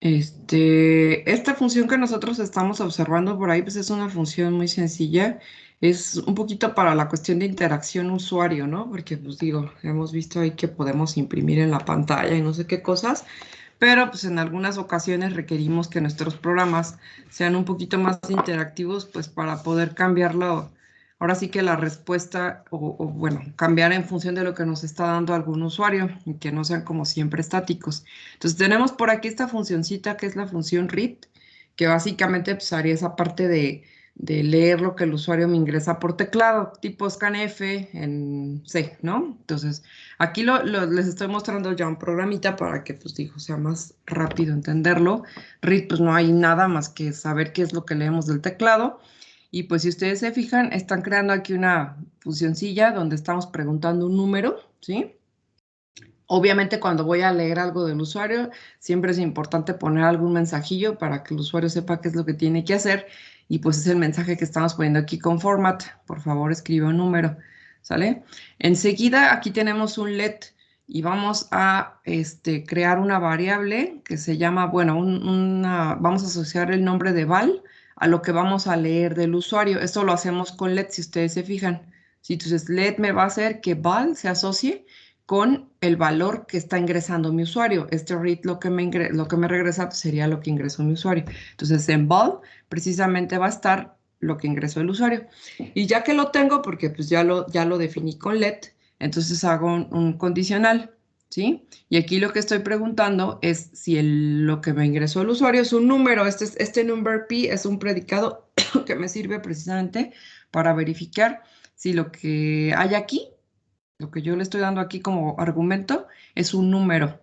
Esta función que nosotros estamos observando por ahí, pues es una función muy sencilla. Es un poquito para la cuestión de interacción usuario, ¿no? Porque, pues digo, hemos visto ahí que podemos imprimir en la pantalla y no sé qué cosas, pero pues en algunas ocasiones requerimos que nuestros programas sean un poquito más interactivos, pues para poder cambiarlo. Ahora sí que la respuesta, bueno, cambiar en función de lo que nos está dando algún usuario y que no sean como siempre estáticos. Entonces tenemos por aquí esta funcioncita que es la función read, que básicamente pues, haría esa parte de leer lo que el usuario me ingresa por teclado, tipo scanf en C, ¿no? Entonces aquí les estoy mostrando ya un programita para que pues digo, sea más rápido entenderlo. Read pues no hay nada más que saber qué es lo que leemos del teclado. Y pues si ustedes se fijan, están creando aquí una funcioncilla donde estamos preguntando un número, ¿sí? Obviamente cuando voy a leer algo del usuario, siempre es importante poner algún mensajillo para que el usuario sepa qué es lo que tiene que hacer. Y pues es el mensaje que estamos poniendo aquí con format. Por favor, escribe un número, ¿sale? Enseguida aquí tenemos un let y vamos a crear una variable que se llama, bueno, vamos a asociar el nombre de val a lo que vamos a leer del usuario. Esto lo hacemos con let, si ustedes se fijan. ¿Sí? Entonces, let me va a hacer que val se asocie con el valor que está ingresando mi usuario. Este read lo que me regresa pues, sería lo que ingresó mi usuario. Entonces, en val precisamente va a estar lo que ingresó el usuario. Y ya que lo tengo, porque pues ya lo definí con let, entonces hago un condicional, ¿sí? Y aquí lo que estoy preguntando es si lo que me ingresó el usuario es un número. Este number p es un predicado que me sirve precisamente para verificar si lo que hay aquí, lo que yo le estoy dando aquí como argumento, es un número,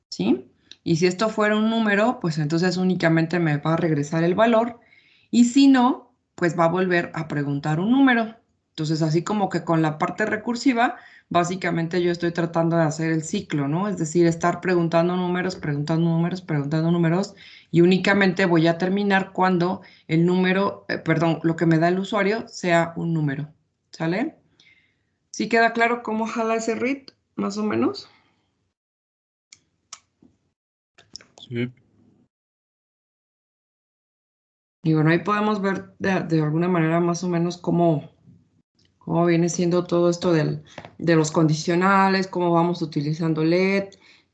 ¿sí? Y si esto fuera un número, pues entonces únicamente me va a regresar el valor. Y si no, pues va a volver a preguntar un número. Entonces, así como que con la parte recursiva, básicamente yo estoy tratando de hacer el ciclo, ¿no? Es decir, estar preguntando números, preguntando números, preguntando números, y únicamente voy a terminar cuando el número, perdón, lo que me da el usuario sea un número, ¿sale? ¿Sí queda claro cómo jala ese read, más o menos? Sí. Y bueno, ahí podemos ver de alguna manera más o menos cómo viene siendo todo esto de los condicionales, cómo vamos utilizando let,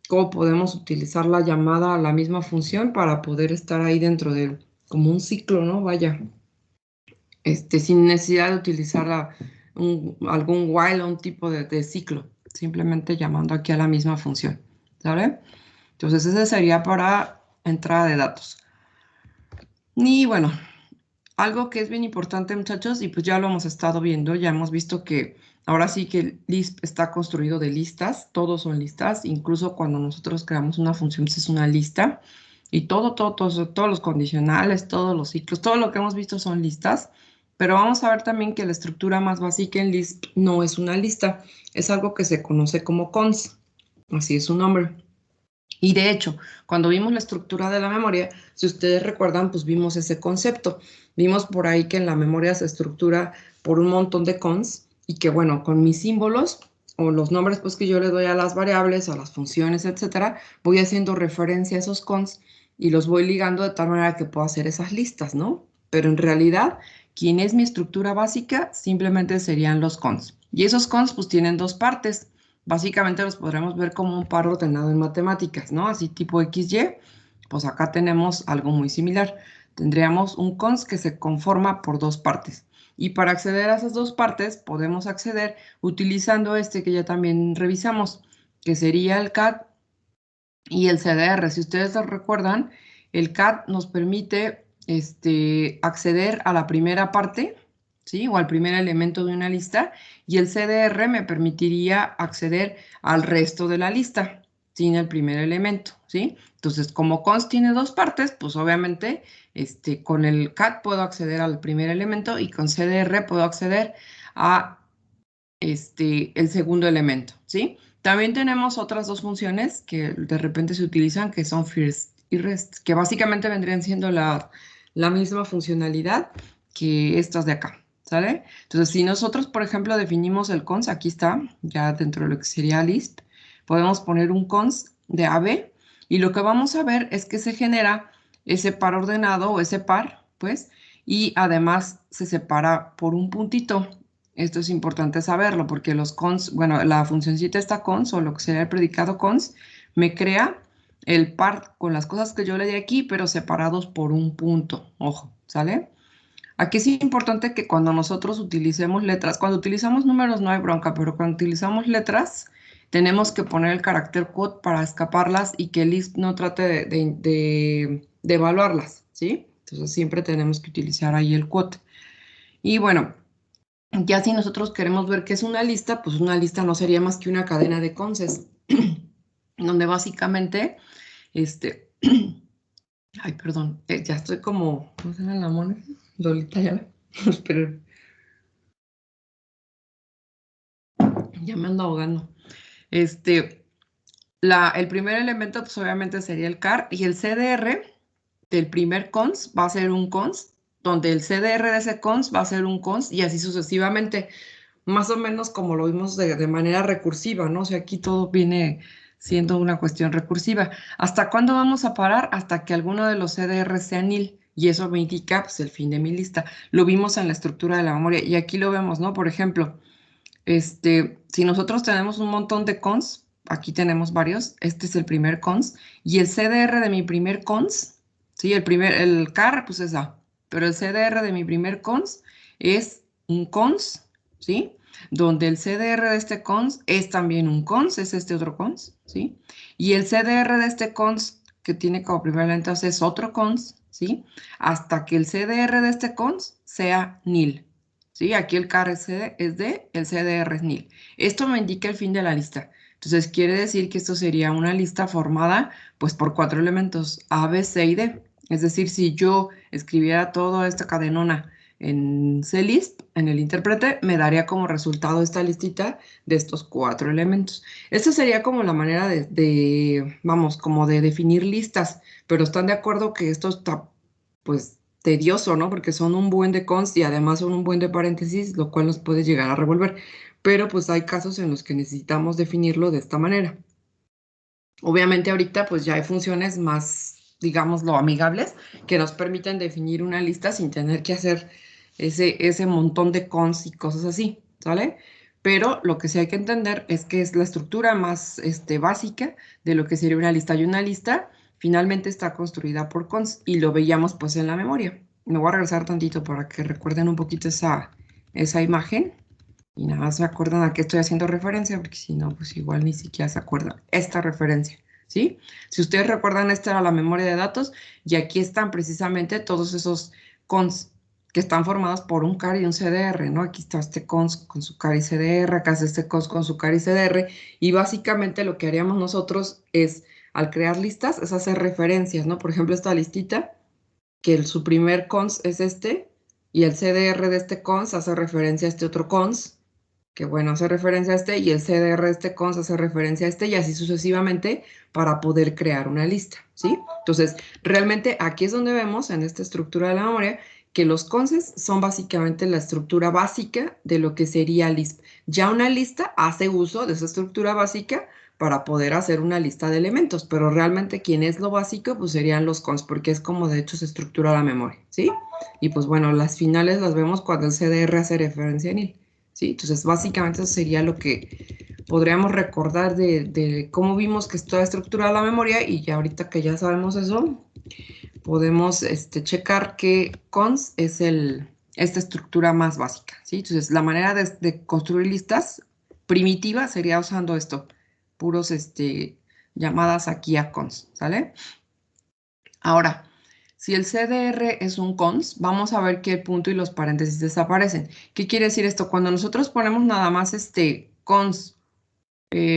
cómo podemos utilizar la llamada a la misma función para poder estar ahí dentro de como un ciclo, ¿no? Vaya, sin necesidad de utilizar algún while o un tipo de ciclo, simplemente llamando aquí a la misma función, ¿sabe? Entonces, ese sería para entrada de datos. Y bueno, algo que es bien importante, muchachos, y pues ya lo hemos estado viendo, ya hemos visto que ahora sí que el Lisp está construido de listas, todos son listas, incluso cuando nosotros creamos una función, pues es una lista, y todos los condicionales, todos los ciclos, todo lo que hemos visto son listas, pero vamos a ver también que la estructura más básica en Lisp no es una lista, es algo que se conoce como cons, así es su nombre. Y de hecho, cuando vimos la estructura de la memoria, si ustedes recuerdan, pues vimos ese concepto. Vimos por ahí que en la memoria se estructura por un montón de cons y que bueno, con mis símbolos o los nombres pues que yo le doy a las variables, a las funciones, etcétera, voy haciendo referencia a esos cons y los voy ligando de tal manera que puedo hacer esas listas, ¿no? Pero en realidad, quien es mi estructura básica simplemente serían los cons. Y esos cons pues tienen dos partes. Básicamente los podremos ver como un par ordenado en matemáticas, ¿no? Así tipo XY, pues acá tenemos algo muy similar. Tendríamos un cons que se conforma por dos partes. Y para acceder a esas dos partes, podemos acceder utilizando este que ya también revisamos, que sería el cat y el CDR. Si ustedes lo recuerdan, el cat nos permite acceder a la primera parte, ¿sí? O al primer elemento de una lista, y el CDR me permitiría acceder al resto de la lista sin el primer elemento, ¿sí? Entonces, como const tiene dos partes, pues obviamente con el cat puedo acceder al primer elemento y con CDR puedo acceder a el segundo elemento, ¿sí? También tenemos otras dos funciones que de repente se utilizan, que son first y rest, que básicamente vendrían siendo la misma funcionalidad que estas de acá, ¿sale? Entonces, si nosotros, por ejemplo, definimos el cons, aquí está, ya dentro de lo que sería Lisp, podemos poner un cons de AB Y lo que vamos a ver es que se genera ese par ordenado o ese par, pues, y además se separa por un puntito. Esto es importante saberlo porque los cons, bueno, la funcioncita esta cons o lo que sería el predicado cons, me crea el par con las cosas que yo le di aquí, pero separados por un punto. Ojo, ¿sale? Aquí es importante que cuando nosotros utilicemos letras, cuando utilizamos números no hay bronca, pero cuando utilizamos letras, tenemos que poner el carácter quote para escaparlas y que el list no trate de evaluarlas, ¿sí? Entonces siempre tenemos que utilizar ahí el quote. Y bueno, ya si nosotros queremos ver qué es una lista, pues una lista no sería más que una cadena de conces, donde básicamente, ay, perdón, ya estoy como, ¿cómo se llama la mona? Lolita ya, esperen. Ya me ando ahogando. El primer elemento, pues obviamente sería el car y el CDR del primer cons va a ser un cons, donde el CDR de ese cons va a ser un cons y así sucesivamente, más o menos como lo vimos de manera recursiva, ¿no? O sea, aquí todo viene siendo una cuestión recursiva. ¿Hasta cuándo vamos a parar? Hasta que alguno de los CDR sea nil. Y eso me indica, pues, el fin de mi lista. Lo vimos en la estructura de la memoria y aquí lo vemos, ¿no? Por ejemplo, si nosotros tenemos un montón de cons, aquí tenemos varios, este es el primer cons, y el CDR de mi primer cons, ¿sí? El car, pues es A, pero el CDR de mi primer cons es un cons, ¿sí? Donde el CDR de este cons es también un cons, es este otro cons, ¿sí? Y el CDR de este cons, que tiene como primer elemento, es otro cons, ¿sí? Hasta que el CDR de este cons sea nil. ¿Sí? Aquí el car es D, el CDR es nil. Esto me indica el fin de la lista. Entonces quiere decir que esto sería una lista formada pues por 4 elementos A, B, C y D. Es decir, si yo escribiera toda esta cadenona en CLisp, en el intérprete, me daría como resultado esta listita de estos 4 elementos. Esta sería como la manera vamos, como de definir listas, pero están de acuerdo que esto está, pues, tedioso, ¿no? Porque son un buen de const y además son un buen de paréntesis, lo cual nos puede llegar a revolver. Pero pues hay casos en los que necesitamos definirlo de esta manera. Obviamente ahorita pues ya hay funciones más, digámoslo, amigables que nos permiten definir una lista sin tener que hacer ese montón de cons y cosas así, ¿sale? Pero lo que sí hay que entender es que es la estructura más básica de lo que sería una lista. Y una lista finalmente está construida por cons y lo veíamos pues en la memoria. Me voy a regresar tantito para que recuerden un poquito esa imagen. Y nada más se acuerdan a qué estoy haciendo referencia, porque si no, pues igual ni siquiera se acuerdan esta referencia, ¿sí? Si ustedes recuerdan, esta era la memoria de datos y aquí están precisamente todos esos cons que están formados por un car y un CDR, ¿no? Aquí está este cons con su car y CDR, acá está este cons con su car y CDR, y básicamente lo que haríamos nosotros es, al crear listas, es hacer referencias, ¿no? Por ejemplo, esta listita, que su primer cons es este, y el CDR de este cons hace referencia a este otro cons, que bueno, hace referencia a este, y el CDR de este cons hace referencia a este, y así sucesivamente para poder crear una lista, ¿sí? Entonces, realmente aquí es donde vemos en esta estructura de la memoria que los conses son básicamente la estructura básica de lo que sería Lisp. Ya una lista hace uso de esa estructura básica para poder hacer una lista de elementos, pero realmente quien es lo básico pues serían los cons, porque es como de hecho se estructura la memoria, ¿sí? Y pues bueno, las finales las vemos cuando el CDR hace referencia a nil. ¿Sí? Entonces, básicamente eso sería lo que podríamos recordar de cómo vimos que está estructurada la memoria y ya ahorita que ya sabemos eso, podemos checar que cons es esta estructura más básica, ¿sí? Entonces, la manera de construir listas primitiva sería usando esto, puros llamadas aquí a cons, ¿sale? Ahora, si el CDR es un cons, vamos a ver que el punto y los paréntesis desaparecen. ¿Qué quiere decir esto? Cuando nosotros ponemos nada más cons,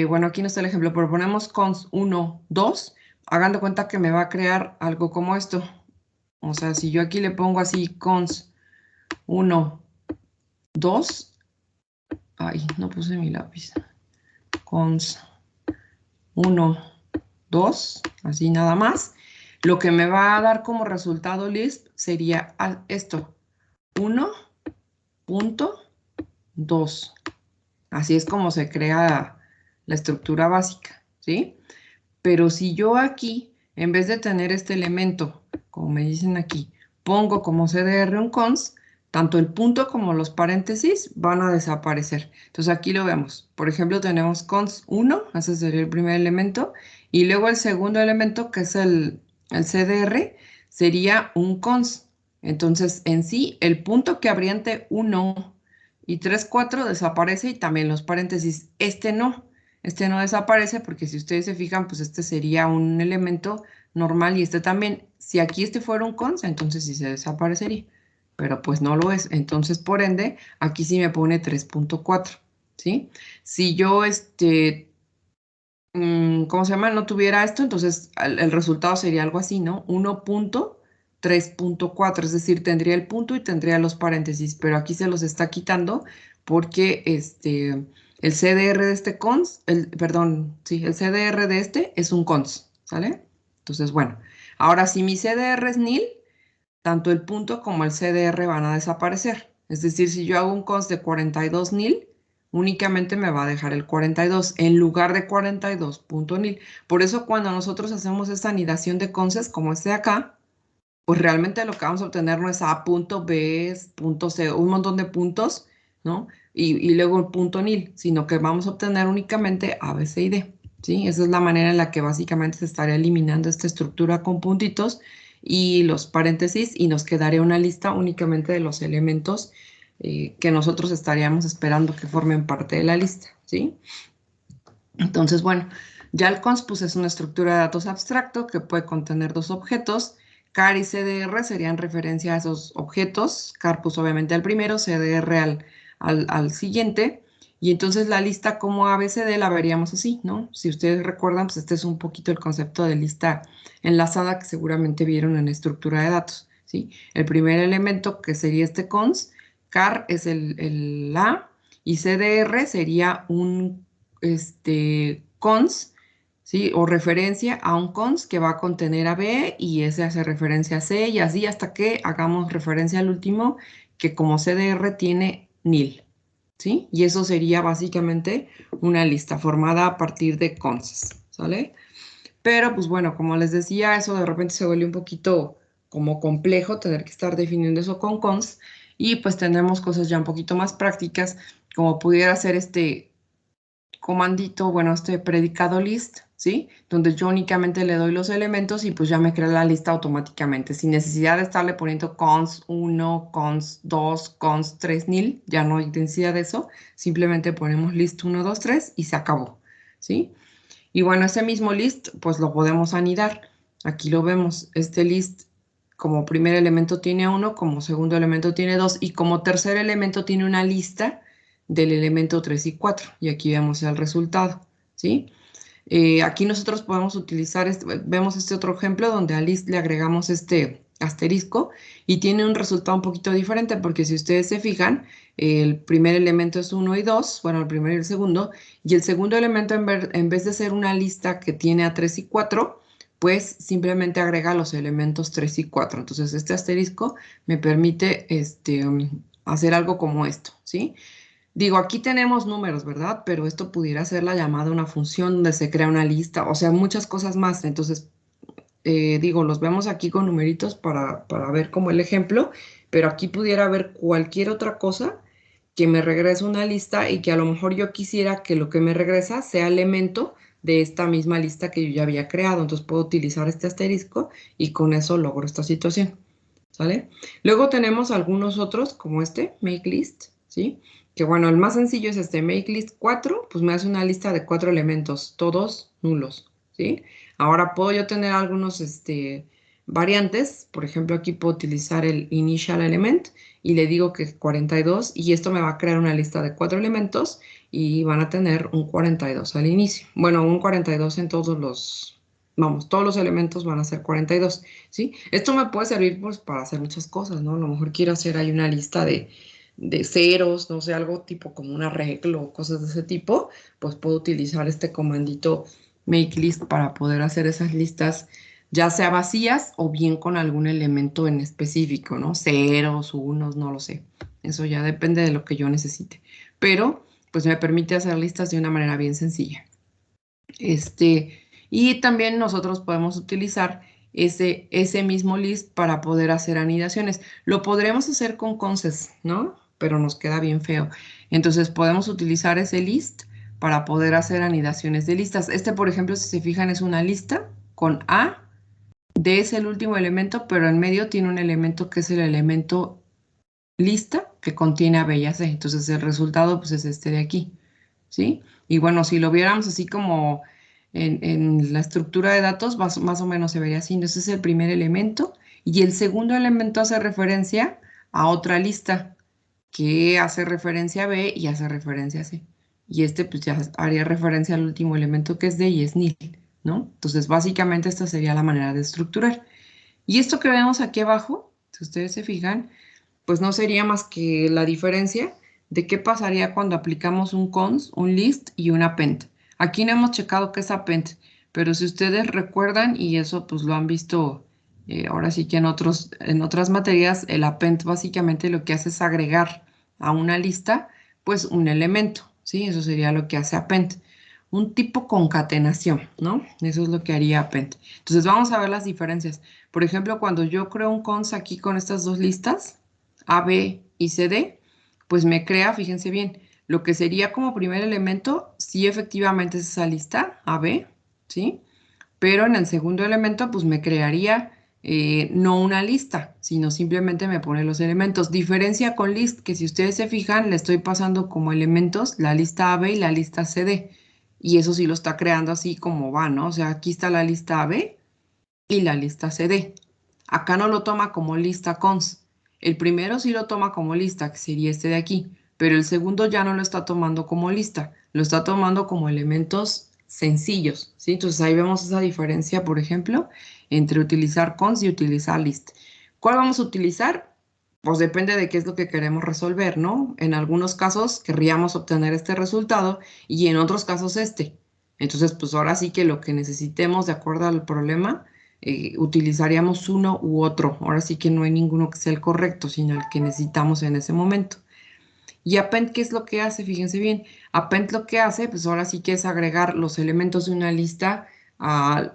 bueno, aquí no está el ejemplo, pero ponemos cons 1, 2, hagan de cuenta que me va a crear algo como esto. O sea, si yo aquí le pongo así cons 1, 2, ay, no puse mi lápiz. Cons 1, 2, así nada más. Lo que me va a dar como resultado Lisp sería esto, 1.2. Así es como se crea la estructura básica, ¿sí? Pero si yo aquí, en vez de tener este elemento, como me dicen aquí, pongo como CDR un cons, tanto el punto como los paréntesis van a desaparecer. Entonces aquí lo vemos. Por ejemplo, tenemos cons 1, ese sería el primer elemento, y luego el segundo elemento, que es el CDR, sería un cons. Entonces, en sí, el punto que habría entre 1 y 3, 4 desaparece y también los paréntesis. Este no desaparece porque si ustedes se fijan, pues este sería un elemento normal y este también. Si aquí este fuera un cons, entonces sí se desaparecería, pero pues no lo es. Entonces, por ende, aquí sí me pone 3.4, ¿sí? Si yo, ¿cómo se llama? No tuviera esto, entonces el resultado sería algo así, ¿no? 1.3.4, es decir, tendría el punto y tendría los paréntesis, pero aquí se los está quitando porque el CDR de este cons, perdón, sí, el CDR de este es un cons, ¿sale? Entonces, bueno, ahora si mi CDR es nil, tanto el punto como el CDR van a desaparecer. Es decir, si yo hago un cons de 42 nil, únicamente me va a dejar el 42 en lugar de 42 punto nil. Por eso cuando nosotros hacemos esta anidación de conses como este de acá, pues realmente lo que vamos a obtener no es A punto, B es punto C, un montón de puntos, ¿no? Y luego el punto nil, sino que vamos a obtener únicamente A, B, C y D, ¿sí? Esa es la manera en la que básicamente se estaría eliminando esta estructura con puntitos y los paréntesis y nos quedaría una lista únicamente de los elementos que nosotros estaríamos esperando que formen parte de la lista, ¿sí? Entonces, bueno, ya el cons pues, es una estructura de datos abstracto que puede contener dos objetos. Car y CDR serían referencia a esos objetos. Car, pues obviamente al primero, CDR al siguiente. Y entonces la lista como ABCD la veríamos así, ¿no? Si ustedes recuerdan, pues este es un poquito el concepto de lista enlazada que seguramente vieron en estructura de datos, ¿sí? El primer elemento que sería este cons, car es el A y CDR sería un cons, ¿sí? O referencia a un cons que va a contener a B y ese hace referencia a C y así hasta que hagamos referencia al último que como CDR tiene nil, ¿sí? Y eso sería básicamente una lista formada a partir de cons, ¿sale? Pero pues bueno, como les decía, eso de repente se vuelve un poquito como complejo tener que estar definiendo eso con cons y pues tenemos cosas ya un poquito más prácticas como pudiera ser este comandito, bueno, este predicado list, ¿sí? Donde yo únicamente le doy los elementos y pues ya me crea la lista automáticamente, sin necesidad de estarle poniendo cons 1, cons 2, cons 3 nil, ya no hay necesidad de eso, simplemente ponemos list 1, 2, 3 y se acabó, ¿sí? Y bueno, ese mismo list pues lo podemos anidar. Aquí lo vemos, este list como primer elemento tiene 1, como segundo elemento tiene 2 y como tercer elemento tiene una lista del elemento 3 y 4. Y aquí vemos el resultado, ¿sí? Aquí nosotros podemos utilizar, vemos este otro ejemplo donde a list le agregamos este asterisco y tiene un resultado un poquito diferente porque si ustedes se fijan, el primer elemento es 1 y 2, bueno, el primero y el segundo elemento en vez de ser una lista que tiene a 3 y 4, pues simplemente agrega los elementos 3 y 4. Entonces este asterisco me permite hacer algo como esto, ¿sí? Digo, aquí tenemos números, ¿verdad? Pero esto pudiera ser la llamada una función donde se crea una lista, o sea, muchas cosas más. Entonces, digo, los vemos aquí con numeritos para ver como el ejemplo, pero aquí pudiera haber cualquier otra cosa que me regrese una lista y que a lo mejor yo quisiera que lo que me regresa sea elemento de esta misma lista que yo ya había creado. Entonces puedo utilizar este asterisco y con eso logro esta situación. ¿Sale? Luego tenemos algunos otros, como este, make list, ¿sí? Que bueno, el más sencillo es este, make list 4, pues me hace una lista de 4 elementos, todos nulos, ¿sí? Ahora puedo yo tener algunos, variantes, por ejemplo, aquí puedo utilizar el initial element y le digo que 42 y esto me va a crear una lista de 4 elementos y van a tener un 42 al inicio. Bueno, un 42 en todos los, vamos, todos los elementos van a ser 42. ¿Sí? Esto me puede servir pues para hacer muchas cosas, ¿no? A lo mejor quiero hacer ahí una lista de ceros, no sé, algo tipo como un arreglo o cosas de ese tipo, pues puedo utilizar este comandito make list para poder hacer esas listas, ya sea vacías o bien con algún elemento en específico, ¿no? Ceros, unos, no lo sé. Eso ya depende de lo que yo necesite. Pero pues me permite hacer listas de una manera bien sencilla. Y también nosotros podemos utilizar ese mismo list para poder hacer anidaciones. Lo podremos hacer con conces, ¿no? Pero nos queda bien feo. Entonces podemos utilizar ese list para poder hacer anidaciones de listas. Este, por ejemplo, si se fijan, es una lista con A. D es el último elemento, pero en medio tiene un elemento que es el elemento lista que contiene A, B y A, C. Entonces el resultado pues es este de aquí, ¿sí? Y bueno, si lo viéramos así como en la estructura de datos, más o menos se vería así. Entonces es el primer elemento y el segundo elemento hace referencia a otra lista que hace referencia a B y hace referencia a C. Y este pues ya haría referencia al último elemento que es D y es nil, ¿no? Entonces básicamente esta sería la manera de estructurar. Y esto que vemos aquí abajo, si ustedes se fijan, pues no sería más que la diferencia de qué pasaría cuando aplicamos un cons, un list y un append. Aquí no hemos checado qué es append, pero si ustedes recuerdan, y eso pues lo han visto ahora sí que en otras materias, el append básicamente lo que hace es agregar a una lista pues un elemento, ¿sí? Eso sería lo que hace append. Un tipo concatenación, ¿no? Eso es lo que haría append. Entonces vamos a ver las diferencias. Por ejemplo, cuando yo creo un cons aquí con estas dos listas, A, B y C, D, pues me crea, fíjense bien, lo que sería como primer elemento, sí efectivamente es esa lista, A, B, ¿sí? Pero en el segundo elemento, pues me crearía no una lista, sino simplemente me pone los elementos. Diferencia con list, que si ustedes se fijan, le estoy pasando como elementos la lista AB y la lista CD. Y eso sí lo está creando así como va, ¿no? O sea, aquí está la lista AB y la lista CD. Acá no lo toma como lista cons. El primero sí lo toma como lista, que sería este de aquí, pero el segundo ya no lo está tomando como lista, lo está tomando como elementos sencillos, ¿sí? Entonces ahí vemos esa diferencia, por ejemplo, entre utilizar cons y utilizar list. ¿Cuál vamos a utilizar? Pues depende de qué es lo que queremos resolver, ¿no? En algunos casos querríamos obtener este resultado y en otros casos este. Entonces, pues ahora sí que lo que necesitemos de acuerdo al problema utilizaríamos uno u otro. Ahora sí que no hay ninguno que sea el correcto, sino el que necesitamos en ese momento. Y append, ¿qué es lo que hace? Fíjense bien. Append lo que hace, pues ahora sí que es agregar los elementos de una lista a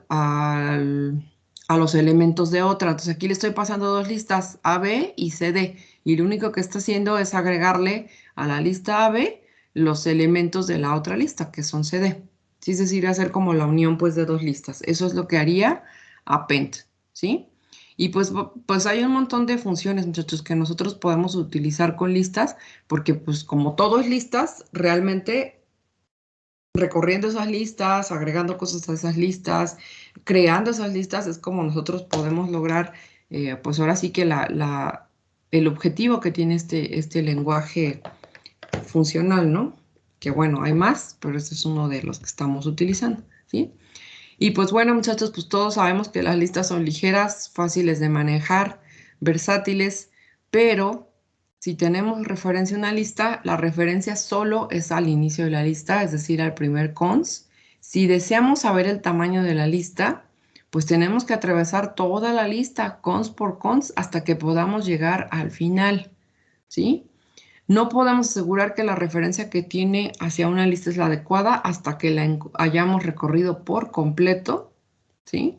los elementos de otra. Entonces aquí le estoy pasando dos listas, AB y CD. Y lo único que está haciendo es agregarle a la lista AB los elementos de la otra lista, que son CD. ¿Sí? Es decir, hacer como la unión pues de dos listas. Eso es lo que haría append, ¿sí? Y pues hay un montón de funciones, muchachos, que nosotros podemos utilizar con listas, porque pues como todo es listas, realmente recorriendo esas listas, agregando cosas a esas listas, creando esas listas, es como nosotros podemos lograr, pues ahora sí que el objetivo que tiene este lenguaje funcional, ¿no? Que bueno, hay más, pero este es uno de los que estamos utilizando, ¿sí? Y pues bueno, muchachos, pues todos sabemos que las listas son ligeras, fáciles de manejar, versátiles, pero si tenemos referencia a una lista, la referencia solo es al inicio de la lista, es decir, al primer cons. Si deseamos saber el tamaño de la lista, pues tenemos que atravesar toda la lista, cons por cons, hasta que podamos llegar al final, ¿sí? No podemos asegurar que la referencia que tiene hacia una lista es la adecuada hasta que la hayamos recorrido por completo, ¿sí?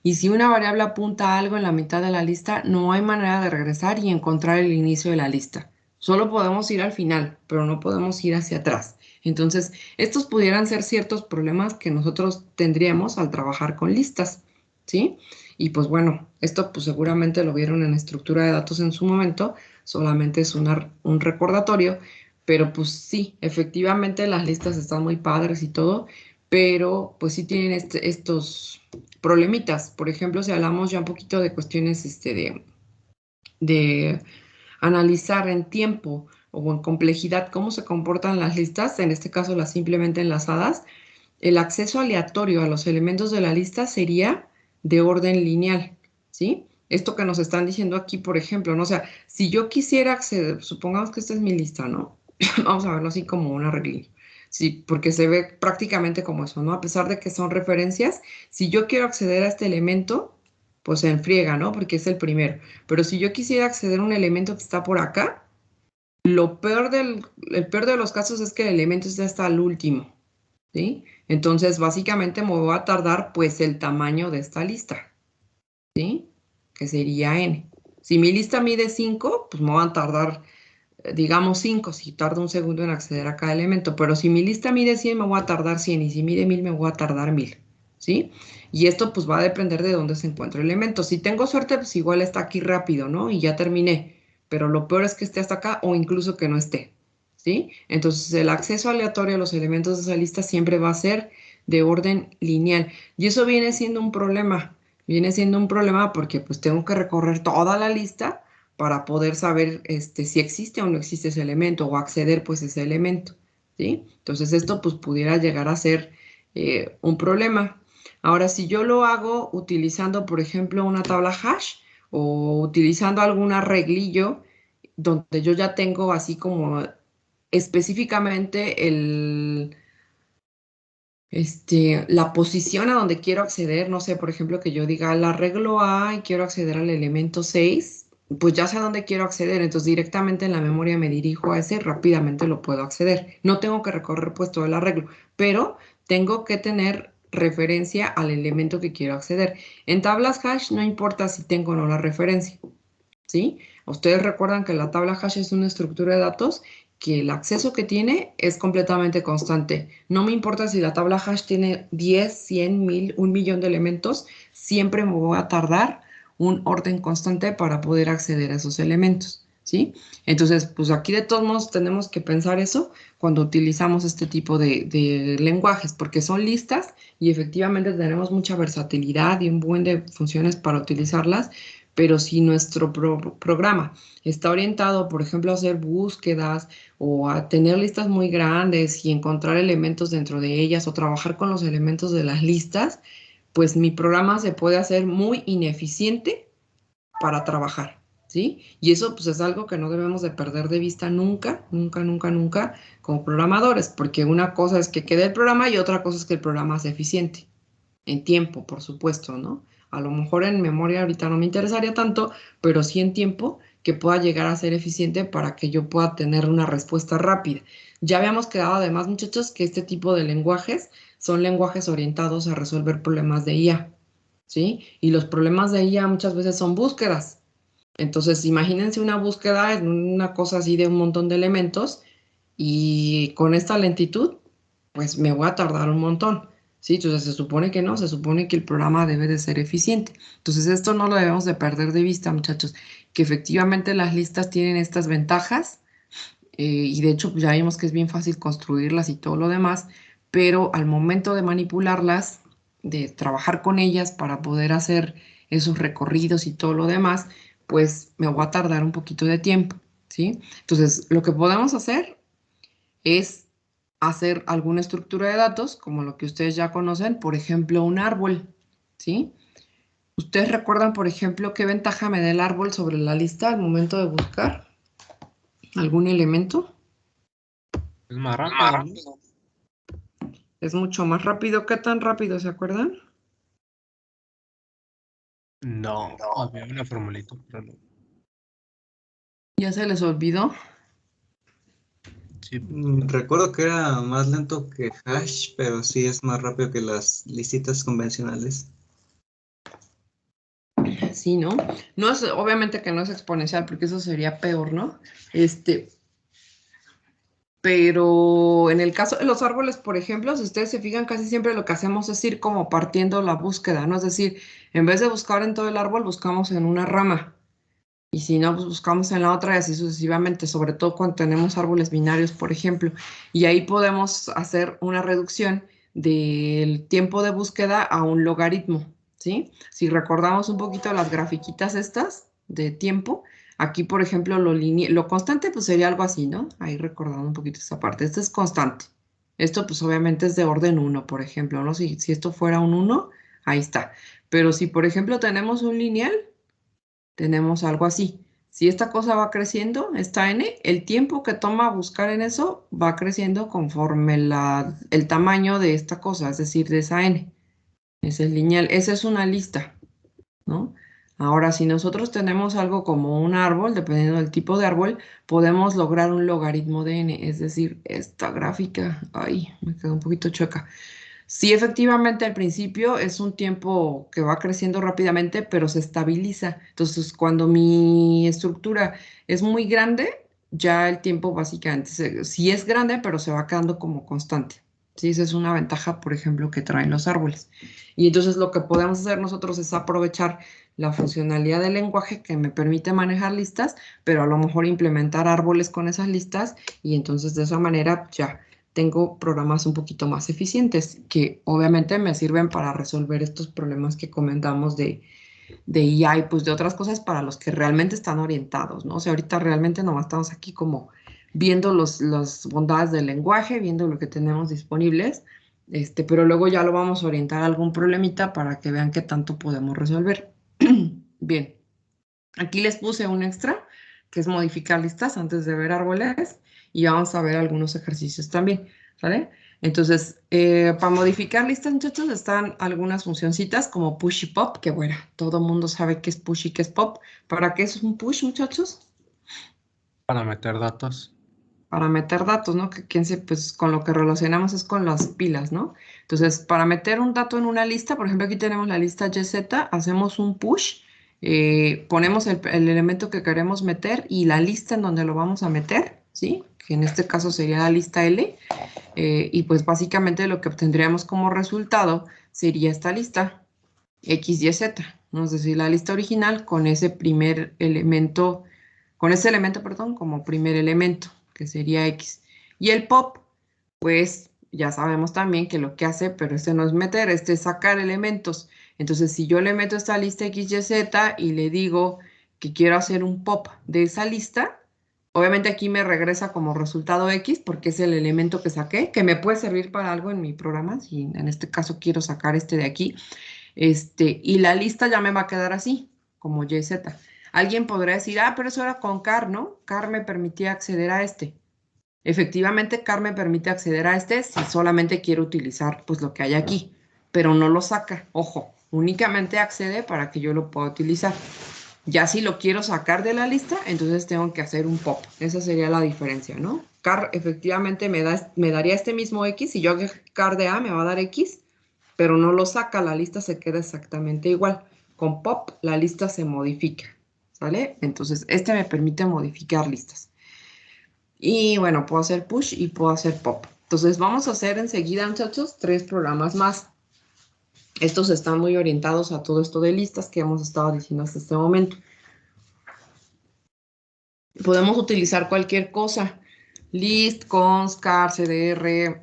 Y si una variable apunta a algo en la mitad de la lista, no hay manera de regresar y encontrar el inicio de la lista. Solo podemos ir al final, pero no podemos ir hacia atrás. Entonces, estos pudieran ser ciertos problemas que nosotros tendríamos al trabajar con listas, ¿sí? Y pues bueno, esto pues seguramente lo vieron en estructura de datos en su momento, solamente es un recordatorio, pero pues sí, efectivamente las listas están muy padres y todo, pero pues sí tienen estos problemitas. Por ejemplo, si hablamos ya un poquito de cuestiones de analizar en tiempo o en complejidad cómo se comportan las listas, en este caso las simplemente enlazadas, el acceso aleatorio a los elementos de la lista sería de orden lineal, ¿sí? Esto que nos están diciendo aquí, por ejemplo, ¿no? O sea, si yo quisiera acceder, supongamos que esta es mi lista, ¿no? Vamos a verlo así como una regla. Sí, porque se ve prácticamente como eso, ¿no? A pesar de que son referencias, si yo quiero acceder a este elemento, pues se enfriega, ¿no? Porque es el primero. Pero si yo quisiera acceder a un elemento que está por acá, el peor de los casos es que el elemento está hasta el último. ¿sí? Entonces, básicamente me voy a tardar, pues, el tamaño de esta lista, ¿sí? Que sería n. Si mi lista mide 5, pues me voy a tardar, digamos, 5, si tardo un segundo en acceder a cada elemento. Pero si mi lista mide 100, me voy a tardar 100. Y si mide 1000, me voy a tardar 1000, ¿sí? Y esto, pues, va a depender de dónde se encuentre el elemento. Si tengo suerte, pues, igual está aquí rápido, ¿no? Y ya terminé. Pero lo peor es que esté hasta acá o incluso que no esté, ¿sí? Entonces, el acceso aleatorio a los elementos de esa lista siempre va a ser de orden lineal. Y eso viene siendo un problema. Viene siendo un problema porque pues tengo que recorrer toda la lista para poder saber si existe o no existe ese elemento o acceder pues a ese elemento, ¿sí? Entonces esto pues pudiera llegar a ser un problema. Ahora, si yo lo hago utilizando, por ejemplo, una tabla hash o utilizando algún arreglillo donde yo ya tengo así como específicamente la posición a donde quiero acceder, no sé, por ejemplo, que yo diga el arreglo A y quiero acceder al elemento 6, pues ya sé a dónde quiero acceder, entonces directamente en la memoria me dirijo a ese y rápidamente lo puedo acceder. No tengo que recorrer pues todo el arreglo, pero tengo que tener referencia al elemento que quiero acceder. En tablas hash no importa si tengo o no la referencia, ¿sí? Ustedes recuerdan que la tabla hash es una estructura de datos que el acceso que tiene es completamente constante. No me importa si la tabla hash tiene 10, 100, 1000, 1 millón de elementos, siempre me voy a tardar un orden constante para poder acceder a esos elementos, ¿sí? Entonces, pues aquí de todos modos tenemos que pensar eso cuando utilizamos este tipo de lenguajes, porque son listas y efectivamente tenemos mucha versatilidad y un buen de funciones para utilizarlas, pero si nuestro programa está orientado, por ejemplo, a hacer búsquedas o a tener listas muy grandes y encontrar elementos dentro de ellas o trabajar con los elementos de las listas, pues mi programa se puede hacer muy ineficiente para trabajar, ¿sí? Y eso pues es algo que no debemos de perder de vista nunca, nunca, nunca, nunca como programadores, porque una cosa es que quede el programa y otra cosa es que el programa sea eficiente en tiempo, por supuesto, ¿no? A lo mejor en memoria ahorita no me interesaría tanto, pero sí en tiempo que pueda llegar a ser eficiente para que yo pueda tener una respuesta rápida. Ya habíamos quedado además, muchachos, que este tipo de lenguajes son lenguajes orientados a resolver problemas de IA, ¿sí? Y los problemas de IA muchas veces son búsquedas. Entonces, imagínense una búsqueda en una cosa así de un montón de elementos y con esta lentitud, pues me voy a tardar un montón. Sí, entonces se supone que no, se supone que el programa debe de ser eficiente. Entonces esto no lo debemos de perder de vista, muchachos, que efectivamente las listas tienen estas ventajas y de hecho pues ya vimos que es bien fácil construirlas y todo lo demás, pero al momento de manipularlas, de trabajar con ellas para poder hacer esos recorridos y todo lo demás, pues me voy a tardar un poquito de tiempo, ¿sí? Entonces lo que podemos hacer es hacer alguna estructura de datos, como lo que ustedes ya conocen, por ejemplo, un árbol, ¿sí? ¿Ustedes recuerdan, por ejemplo, qué ventaja me da el árbol sobre la lista al momento de buscar algún elemento? Es más rápido, ¿no? Es mucho más rápido. ¿Qué tan rápido, se acuerdan? No, había una formulita, pero no. ¿Ya se les olvidó? Sí, Recuerdo que era más lento que Hash, pero sí es más rápido que las listitas convencionales. Sí, ¿no? No es, obviamente que no es exponencial, porque eso sería peor, ¿no? Este, pero en el caso de los árboles, por ejemplo, si ustedes se fijan, casi siempre lo que hacemos es ir como partiendo la búsqueda, ¿no? Es decir, en vez de buscar en todo el árbol, buscamos en una rama. Y si no, pues buscamos en la otra y así sucesivamente, sobre todo cuando tenemos árboles binarios, por ejemplo. Y ahí podemos hacer una reducción del tiempo de búsqueda a un logaritmo, ¿sí? Si recordamos un poquito las grafiquitas estas de tiempo, aquí, por ejemplo, lo constante pues sería algo así, ¿no? Ahí recordando un poquito esta parte. Este es constante. Esto pues obviamente es de orden uno, por ejemplo, ¿no? Si esto fuera un uno, ahí está. Pero si, por ejemplo, tenemos un lineal, tenemos algo así. Si esta cosa va creciendo, esta n, el tiempo que toma buscar en eso va creciendo conforme el tamaño de esta cosa, es decir, de esa n. Ese es lineal. Esa es una lista, ¿no? Ahora, si nosotros tenemos algo como un árbol, dependiendo del tipo de árbol, podemos lograr un logaritmo de n, es decir, esta gráfica, ay, me quedó un poquito chueca. Sí, efectivamente, al principio es un tiempo que va creciendo rápidamente, pero se estabiliza. Entonces, cuando mi estructura es muy grande, ya el tiempo básicamente sí es grande, pero se va quedando como constante. Sí, esa es una ventaja, por ejemplo, que traen los árboles. Y entonces lo que podemos hacer nosotros es aprovechar la funcionalidad del lenguaje que me permite manejar listas, pero a lo mejor implementar árboles con esas listas y entonces de esa manera ya tengo programas un poquito más eficientes que obviamente me sirven para resolver estos problemas que comentamos de IA y pues de otras cosas para los que realmente están orientados, ¿no? O sea, ahorita realmente nomás estamos aquí como viendo las bondades del lenguaje, viendo lo que tenemos disponibles, pero luego ya lo vamos a orientar a algún problemita para que vean qué tanto podemos resolver. Bien, aquí les puse un extra, que es modificar listas antes de ver árboles, y vamos a ver algunos ejercicios también, ¿vale? Entonces, para modificar listas, muchachos, están algunas funcioncitas como push y pop, que bueno, todo el mundo sabe qué es push y qué es pop. ¿Para qué es un push, muchachos? Para meter datos. Para meter datos, ¿no? Que pues con lo que relacionamos es con las pilas, ¿no? Entonces, para meter un dato en una lista, por ejemplo, aquí tenemos la lista YZ, hacemos un push, ponemos el elemento que queremos meter y la lista en donde lo vamos a meter, ¿sí? Que en este caso sería la lista L, y pues básicamente lo que obtendríamos como resultado sería esta lista, X, Y, Z, ¿no? Es decir, la lista original con ese primer elemento, con ese elemento, perdón, como primer elemento, que sería X. Y el pop, pues ya sabemos también que lo que hace, pero este no es meter, este es sacar elementos. Entonces, si yo le meto esta lista X, Y, Z y le digo que quiero hacer un pop de esa lista, obviamente aquí me regresa como resultado X porque es el elemento que saqué, que me puede servir para algo en mi programa, si en este caso quiero sacar este de aquí. Y la lista ya me va a quedar así, como YZ. Alguien podrá decir, ah, pero eso era con car, ¿no? Car me permitía acceder a este. Efectivamente, car me permite acceder a este si solamente quiero utilizar pues lo que hay aquí, pero no lo saca. Ojo, únicamente accede para que yo lo pueda utilizar. Ya si lo quiero sacar de la lista, entonces tengo que hacer un pop. Esa sería la diferencia, ¿no? Car efectivamente me daría este mismo X. Si yo hago car de A, me va a dar X, pero no lo saca, la lista se queda exactamente igual. Con pop, la lista se modifica, ¿sale? Entonces, este me permite modificar listas. Y bueno, puedo hacer push y puedo hacer pop. Entonces, vamos a hacer enseguida, muchachos, 3 programas más. Estos están muy orientados a todo esto de listas que hemos estado diciendo hasta este momento. Podemos utilizar cualquier cosa. List, const, car, cdr,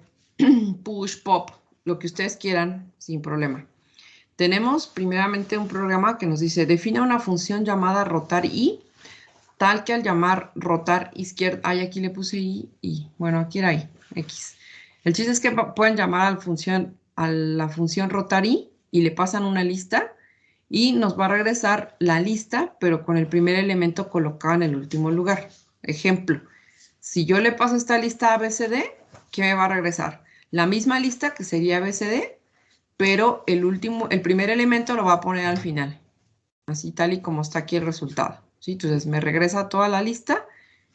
push, pop, lo que ustedes quieran, sin problema. Tenemos primeramente un programa que nos dice, define una función llamada rotar i, tal que al llamar rotar izquierda, ay, aquí le puse i, bueno, aquí era i, x. El chiste es que pueden llamar a la función rotar i y le pasan una lista y nos va a regresar la lista, pero con el primer elemento colocado en el último lugar. Ejemplo, si yo le paso esta lista a ABCD, ¿qué me va a regresar? La misma lista que sería ABCD, pero el primer elemento lo va a poner al final, así tal y como está aquí el resultado, ¿sí? Entonces me regresa toda la lista,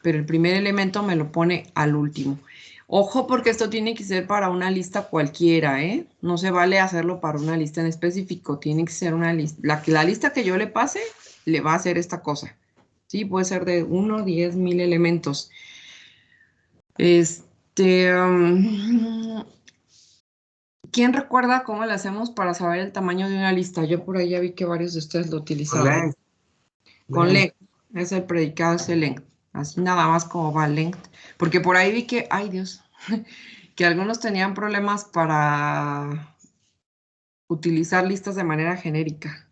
pero el primer elemento me lo pone al último. Ojo, porque esto tiene que ser para una lista cualquiera, ¿eh? No se vale hacerlo para una lista en específico, tiene que ser una lista. La lista que yo le pase le va a hacer esta cosa, ¿sí? Puede ser de 1, 10, 1000 elementos. ¿Quién recuerda cómo le hacemos para saber el tamaño de una lista? Yo por ahí ya vi que varios de ustedes lo utilizaban. Con length, es el predicado, es el length. Así nada más como va length. Porque por ahí vi que, ay Dios, que algunos tenían problemas para utilizar listas de manera genérica.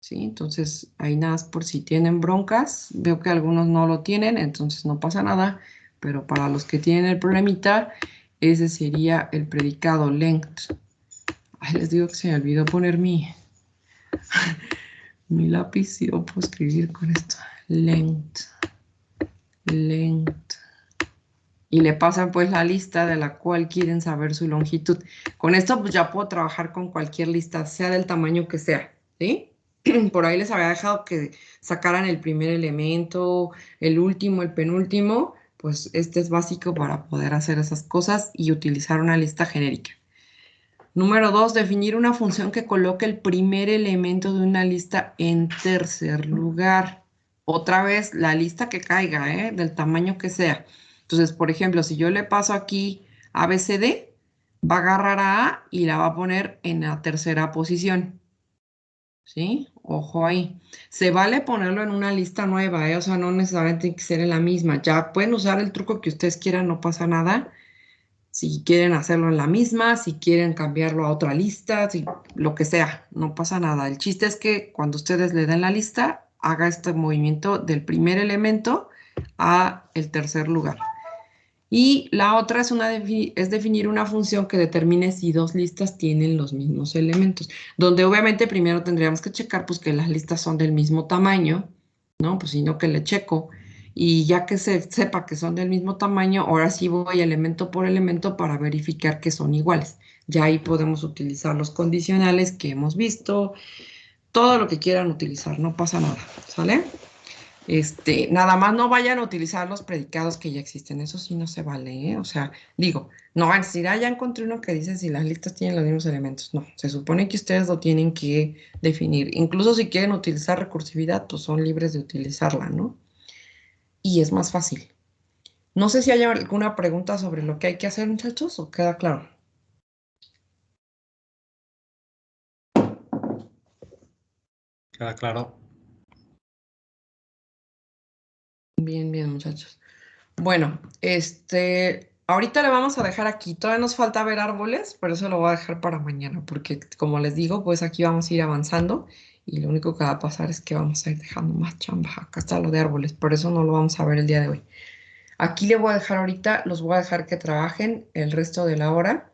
¿Sí? Entonces, ahí nada más por si tienen broncas. Veo que algunos no lo tienen, entonces no pasa nada. Pero para los que tienen el problemita, ese sería el predicado length. Ay, les digo que se me olvidó poner mi lápiz y no puedo escribir con esto. Length. Y le pasan pues la lista de la cual quieren saber su longitud. Con esto pues ya puedo trabajar con cualquier lista, sea del tamaño que sea, ¿sí? por ahí les había dejado que sacaran el primer elemento, el último, el penúltimo, pues este es básico para poder hacer esas cosas y utilizar una lista genérica. Número 2, definir una función que coloque el primer elemento de una lista en tercer lugar. Otra vez, la lista que caiga, del tamaño que sea. Entonces, por ejemplo, si yo le paso aquí ABCD, va a agarrar a A y la va a poner en la tercera posición. ¿Sí? Ojo ahí. Se vale ponerlo en una lista nueva, O sea, no necesariamente tiene que ser en la misma. Ya pueden usar el truco que ustedes quieran, no pasa nada. Si quieren hacerlo en la misma, si quieren cambiarlo a otra lista, lo que sea, no pasa nada. El chiste es que cuando ustedes le den la lista, haga este movimiento del primer elemento a el tercer lugar. Y la otra es definir una función que determine si dos listas tienen los mismos elementos, donde obviamente primero tendríamos que checar pues que las listas son del mismo tamaño, ¿no? Pues si no que le checo. Y ya que se sepa que son del mismo tamaño, ahora sí voy elemento por elemento para verificar que son iguales. Ya ahí podemos utilizar los condicionales que hemos visto, todo lo que quieran utilizar, no pasa nada, ¿sale? Nada más no vayan a utilizar los predicados que ya existen, eso sí no se vale, O sea, digo, no van a decir, ya encontré uno que dice si las listas tienen los mismos elementos. No, se supone que ustedes lo tienen que definir. Incluso si quieren utilizar recursividad, pues son libres de utilizarla, ¿no? Y es más fácil. No sé si hay alguna pregunta sobre lo que hay que hacer, muchachos, o queda claro. Queda claro. Bien, bien, muchachos. Bueno, ahorita le vamos a dejar aquí. Todavía nos falta ver árboles, pero eso lo voy a dejar para mañana, porque como les digo, pues aquí vamos a ir avanzando y lo único que va a pasar es que vamos a ir dejando más chamba. Acá está lo de árboles, por eso no lo vamos a ver el día de hoy. Aquí le voy a dejar ahorita, los voy a dejar que trabajen el resto de la hora